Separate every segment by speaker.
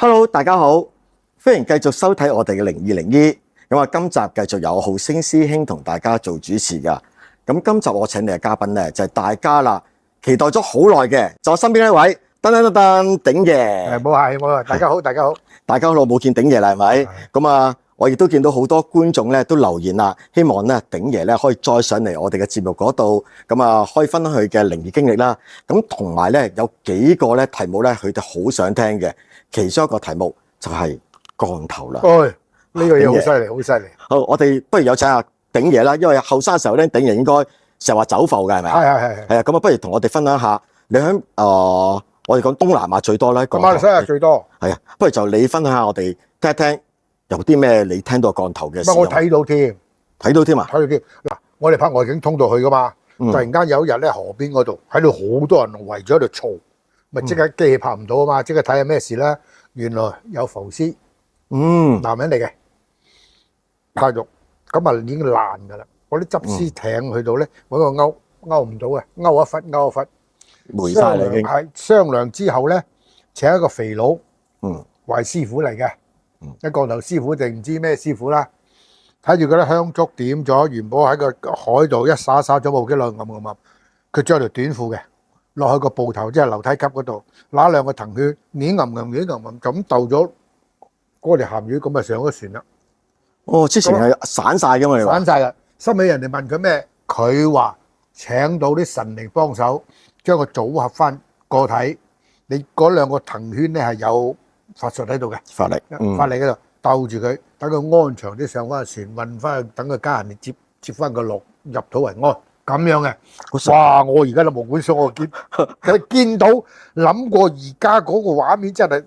Speaker 1: Hello，大家好，歡迎繼續收睇我哋嘅靈異。咁啊，今集繼續有浩星師兄同大家做主持噶。咁今集我請嚟嘅嘉賓咧，就係大家啦，期待咗好耐嘅，就我身邊呢位鼎爺。
Speaker 2: 冇，大家好，大家好，
Speaker 1: 大家好耐冇見鼎爺啦，係咪？咁啊，我亦都見到好多觀眾咧都留言啦，希望咧鼎爺咧可以再上嚟我哋嘅節目嗰度，咁啊可以分享佢嘅靈異經歷啦。咁同埋咧有幾個咧題目咧，佢哋好想聽嘅。其中一個題目就係降頭啦。
Speaker 2: 呢個嘢好犀利，好犀利。
Speaker 1: 好，我哋不如有請下鼎爺啦，因為後生嘅時候咧，鼎爺應該成日話走埠嘅，係咪啊？
Speaker 2: 係。
Speaker 1: 係啊，咁啊，不如同我哋分享下，你喺我哋講東南亞最多咧，
Speaker 2: 馬來西亞最多。
Speaker 1: 係啊，不如就你分享下我哋聽一聽，有啲咩你聽到降頭嘅事。
Speaker 2: 我睇到添，
Speaker 1: 睇到添啊！
Speaker 2: 睇到添。嗱，我哋拍外景通道去噶嘛，突然間有一日咧，河邊嗰度喺度好多人圍咗喺度嘈。咪即刻機器拍唔到啊嘛！即刻睇下咩事啦。原來有浮屍，男人嚟嘅，拍肉咁啊已經爛㗎啦。嗰啲執屍艇去到咧，揾個勾唔到嘅，勾一忽，
Speaker 1: 霉晒啦已經。
Speaker 2: 係商量之後咧，請一個肥佬，壞師傅嚟嘅，一降頭師傅定唔知咩師傅啦。睇住嗰啲香燭點咗，元寶喺個海度一灑咗部機落咁，佢着條短褲嘅。落去個步頭，即係樓梯級嗰度，揦兩個藤圈，捻咁鬥咗嗰條鹹魚，咁啊上咗船啦。
Speaker 1: 哦，之前係散晒噶嘛？你話
Speaker 2: 散晒噶，收尾人哋問佢咩，佢話請到啲神靈幫手，將佢組合翻個體。你嗰兩個藤圈咧係有法術喺度嘅，法力喺度鬥住佢，等佢安詳啲上翻船，運翻去，等佢家人哋接翻個落入土為安。咁樣嘅，哇！我而家都冇本書，我見到諗過而家嗰個畫面真係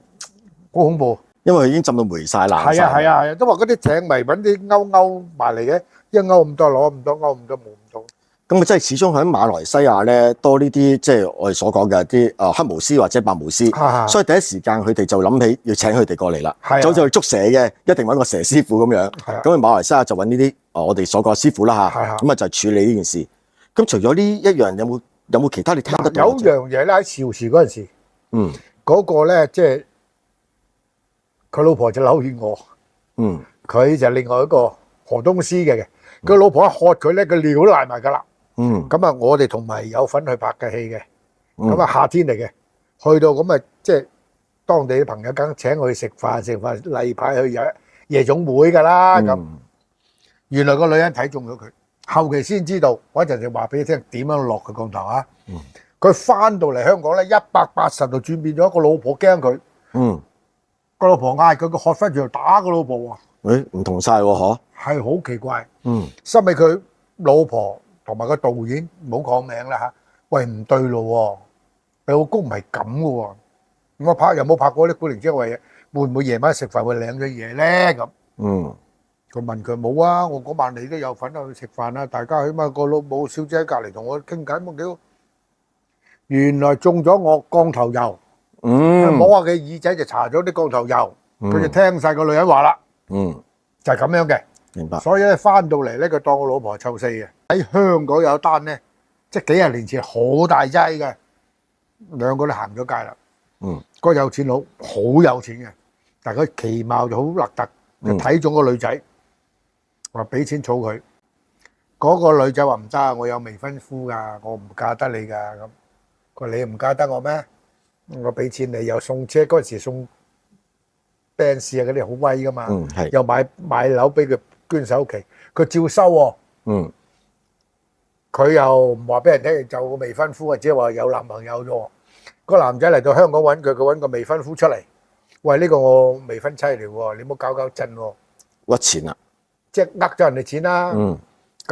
Speaker 2: 好恐怖，
Speaker 1: 因為佢已經浸到霉晒爛晒。
Speaker 2: 係啊，都話嗰啲艇咪揾啲勾埋嚟嘅，一勾咁多攞咁多，勾咁多冇咁多。
Speaker 1: 咁啊，即係始終喺馬來西亞咧多呢啲，即係我哋所講嘅啲黑巫師或者白巫師，所以第一時間佢哋就諗起要請佢哋過嚟啦。就好似去捉蛇嘅，一定揾個蛇師傅咁樣。咁喺馬來西亞就揾呢啲我哋所講嘅師傅啦嚇。咁啊就處理呢件事。咁除咗呢一樣，有冇其他你聽得到？
Speaker 2: 有樣嘢咧喺邵氏嗰陣時，嗰個咧即係佢老婆就扭勸我，佢就另外一個河東獅嘅，佢老婆一喝佢咧，佢尿都瀨埋噶啦。咁啊，我哋同埋有份去拍嘅戲嘅，咁啊夏天嚟嘅，去到咁啊即係當地嘅朋友梗請我去食飯，例牌去夜總會噶啦。咁原來個女人睇中咗佢。後期先知道，我一陣就話俾你聽點樣落佢降頭啊！佢翻到嚟香港咧，180度轉變咗，個老婆驚佢，個老婆嗌佢，個喝翻住打個老婆喎。
Speaker 1: 唔同晒喎，嗬？
Speaker 2: 係好奇怪。收尾佢老婆同埋個導演唔好講名啦嚇，喂唔對路喎，你老公唔係咁嘅喎。我又冇拍過啲古靈精怪嘢，會唔會夜晚食飯會領咗嘢咧咁？佢問佢冇啊，我嗰晚你都有份去食飯啊，大家起碼個老母小姐喺隔離同我傾偈冇幾好。原來中咗我降頭油，摸下佢耳仔就搽咗啲降頭油，佢就聽晒個女人話啦，就係咁樣嘅。
Speaker 1: 明白。所
Speaker 2: 以咧翻到嚟咧，佢當我老婆臭四嘅。喺香港有單咧，即係幾廿年前好大劑嘅，兩個都行咗街啦。個有錢佬好有錢嘅，但係佢其貌就好邋遢，就睇中個女仔。話俾錢儲佢，嗰個女仔話唔得，我有未婚夫噶，我唔嫁得你噶咁。佢話你唔嫁得我咩？我俾錢你又送車，嗰陣時送 Benz 啊嗰啲好威噶嘛，又買樓俾佢捐首期，佢照收喎。佢又唔話俾人聽就個未婚夫，或者話有男朋友啫。個男仔嚟到香港揾佢，佢揾個未婚夫出嚟，喂呢個我未婚妻嚟喎，你唔好搞震喎。
Speaker 1: 屈錢啊！
Speaker 2: 即係呃咗人哋錢啦，咁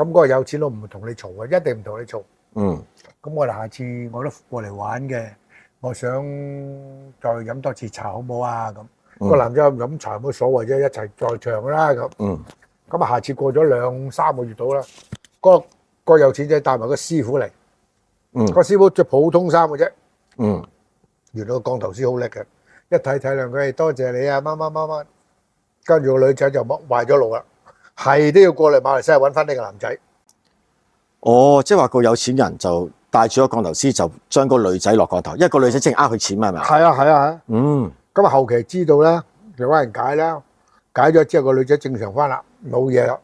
Speaker 2: 嗰個有錢佬唔會同你嘈嘅，一定唔同你嘈。咁我哋下次我都過嚟玩嘅，我想再飲多次茶好唔好啊？咁個男仔飲茶冇所謂啫，一齊在場啦咁。咁啊，下次過咗2-3個月到啦，個有錢仔帶埋個師傅嚟，個師傅着普通衫嘅啫。原來個降頭師好叻嘅，一睇體諒佢，多謝你啊，乜，跟住個女仔就壞咗路啦。係都要過嚟馬來西亞揾翻呢個男仔。
Speaker 1: 即係話個有錢人就帶住個降頭師，就將個女仔落降頭，因為個女仔正呃佢錢嘛，係咪啊？
Speaker 2: 係啊。咁啊後期知道啦，就揾人解啦，解咗之後個女仔正常翻啦，冇嘢啦。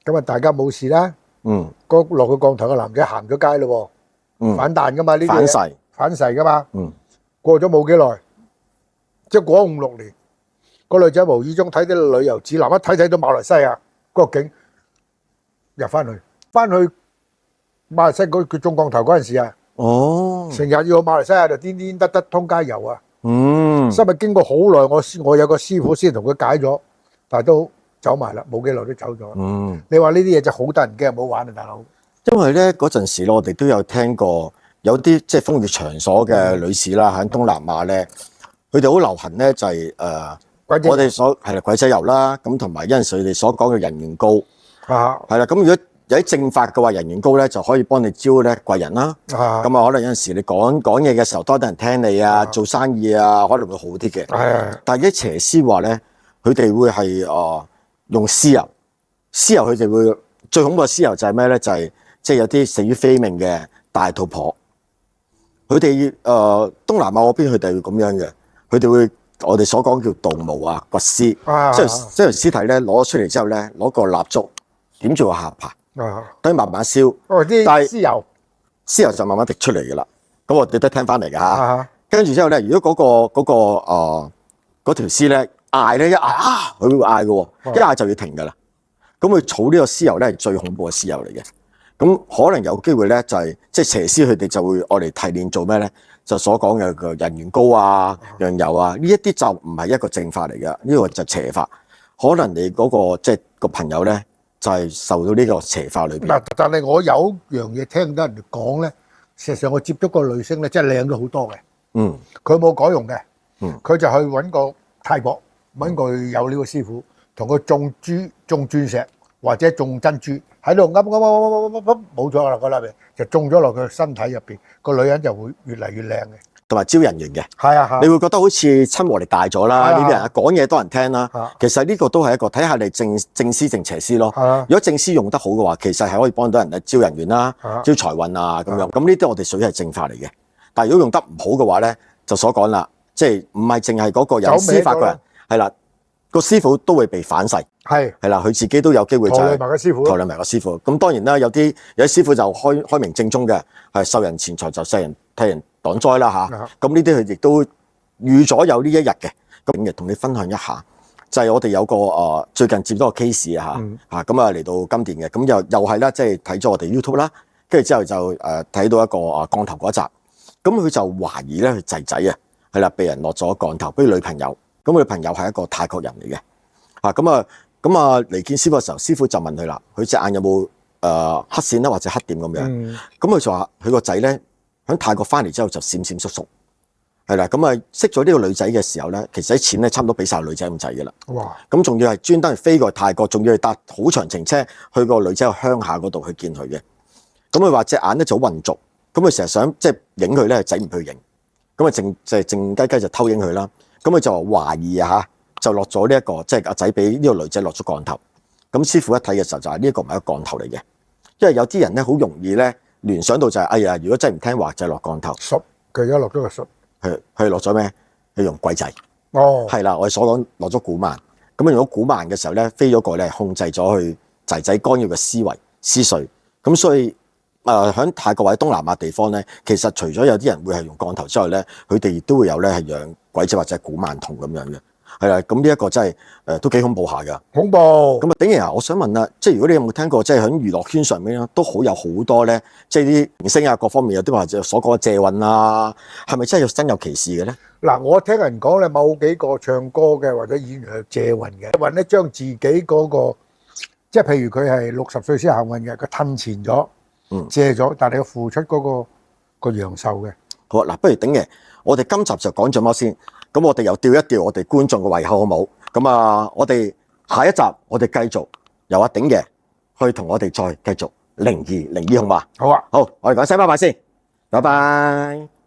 Speaker 2: 咁啊大家冇事啦。落個降頭嘅男仔行咗街咯喎，反彈噶嘛呢啲反噬噶嘛。過咗冇幾耐，即係過咗5、6年，個女仔無意中睇啲旅遊指南，一睇到馬來西亞個景，入翻去馬來西亞佢中降頭嗰陣時啊，成日要去馬來西亞就顛顛得得通街遊啊。所以經過好耐，我有個師傅先同佢解咗，但係都走埋啦，冇幾耐都走咗。你話呢啲嘢就好得人驚，唔好玩啊，大佬。
Speaker 1: 因為咧嗰陣時咧，我哋都有聽過有啲即係風月場所嘅女士啦，喺東南亞咧，佢哋好流行咧就係我哋係啦鬼仔油啦，咁同埋有陣時佢哋所講嘅人緣膏係啦。咁如果有啲正法嘅話，人緣膏咧就可以幫你招咧貴人啦。咁啊，可能有陣時你講嘢嘅時候多啲人聽你啊，做生意啊，可能會好啲嘅。但係啲邪師話咧，佢哋會係用屍油，佢哋會最恐怖嘅屍油就係咩咧？就係即係有啲死於非命嘅大肚婆，佢哋東南亞嗰邊佢哋會咁樣嘅，佢哋會我哋所講叫盜墓啊、掘屍，即係將屍體咧攞出嚟之後咧，攞個蠟燭點住個下巴，等佢慢慢燒。
Speaker 2: 啲屍油
Speaker 1: 就慢慢滴出嚟嘅啦。咁我哋都聽翻嚟㗎嚇。跟住之後咧，如果嗰條屍咧嗌咧一嗌佢會嗌嘅喎，一嗌就要停㗎啦。咁佢儲呢個屍油咧係最恐怖嘅屍油嚟嘅。咁可能有機會咧就係即係邪師佢哋就會愛嚟提煉做咩咧？就所講嘅個人緣膏啊、羊油啊，呢一啲就唔係一個正法嚟嘅，呢個就邪法。可能你嗰個即係個朋友咧就係受到呢個邪法裏邊。嗱，
Speaker 2: 但係我有樣嘢聽得人哋講咧，事實上我接觸個女星咧，真係靚咗好多嘅。佢冇改容嘅。佢就去揾個泰國揾個有料嘅師傅，同佢種珠、種鑽石或者種珍珠喺度噏，冇咗啦，個裏邊就種咗落佢身體入邊，個女人就會越嚟越靚嘅，
Speaker 1: 同埋招人緣嘅。
Speaker 2: 係啊，
Speaker 1: 你會覺得好似親和力大咗啦，呢啲人講嘢多人聽啦。其實呢個都係一個睇下你正師定邪師咯。如果正師用得好嘅話，其實係可以幫到人咧招人緣啦、招財運啊咁樣。咁呢啲我哋屬於係正法嚟嘅。但係如果用得唔好嘅話咧，就所講啦，即係唔係淨係嗰個有施法嘅人，係啦，個師傅都會被反噬，係啦，佢自己都有機會就係拖累埋個師傅。咁當然啦，有啲師傅就開明正宗嘅，係受人錢財就世人替人擋災啦嚇。咁呢啲佢亦都預咗有呢一日嘅。咁今日同你分享一下，就係我哋有個最近接咗個 case 嚇咁啊嚟到金殿嘅，咁又係啦，即係睇咗我哋 YouTube 啦，跟住之後就睇到一個降頭嗰一集，咁佢就懷疑咧佢仔仔啊係啦被人落咗降頭，不如女朋友。咁佢朋友係一個泰國人嚟嘅，咁嚟見師傅嘅時候，師傅就問佢啦，佢隻眼有冇黑線啦或者黑點咁樣？咁佢就話佢個仔咧喺泰國翻嚟之後就閃閃縮縮，係啦，咁識咗呢個女仔嘅時候咧，其實啲錢咧差唔多俾晒女仔咁滯嘅啦。哇！咁仲要係專登飛過泰國，仲要係搭好長程車去個女仔嘅鄉下嗰度去見佢嘅。咁佢話隻眼咧就好混濁，咁佢成日想即係影佢咧，仔唔去影，咁啊靜雞雞就偷影佢啦。咁佢就懷疑就落咗呢一個，即係阿仔俾呢個女仔落咗降頭。咁師傅一睇嘅時候就係呢一個唔係一個降頭嚟嘅，因為有啲人咧好容易咧聯想到就係哎呀，如果真係唔聽話就係落降頭。
Speaker 2: 術，佢而家落咗個術，
Speaker 1: 佢落咗咩？佢用鬼仔。係啦，我哋所講落咗古曼。咁用咗古曼嘅時候咧，飛咗過咧控制咗佢仔仔干擾嘅思維思緒。咁所以喺泰國或者東南亞地方咧，其實除咗有啲人會係用降頭之外咧，佢哋亦都會有咧係養鬼仔或者古曼童咁樣嘅，係啦。咁呢一個真係都幾恐怖下㗎。恐怖。咁鼎爺啊，我想問啦，即係如果你有冇聽過，即係喺娛樂圈上面咧，都好有好多咧，即係啲明星啊各方面有啲話就所講嘅借運啊，係咪真係真有其事嘅咧？嗱，我聽人講咧，某幾個唱歌嘅或者演員係借運嘅，運咧將自己嗰個，即係譬如佢係60歲先行運嘅，佢褪前咗。借咗，但係佢付出嗰個陽壽嘅。好嗱，不如鼎爺，我哋今集就講咗乜先？咁我哋又吊一吊我哋觀眾嘅胃口好冇？咁我哋下一集我哋繼續由阿鼎爺去同我哋再繼續靈異好嘛？好啊，好，我哋講聲拜拜先，拜拜。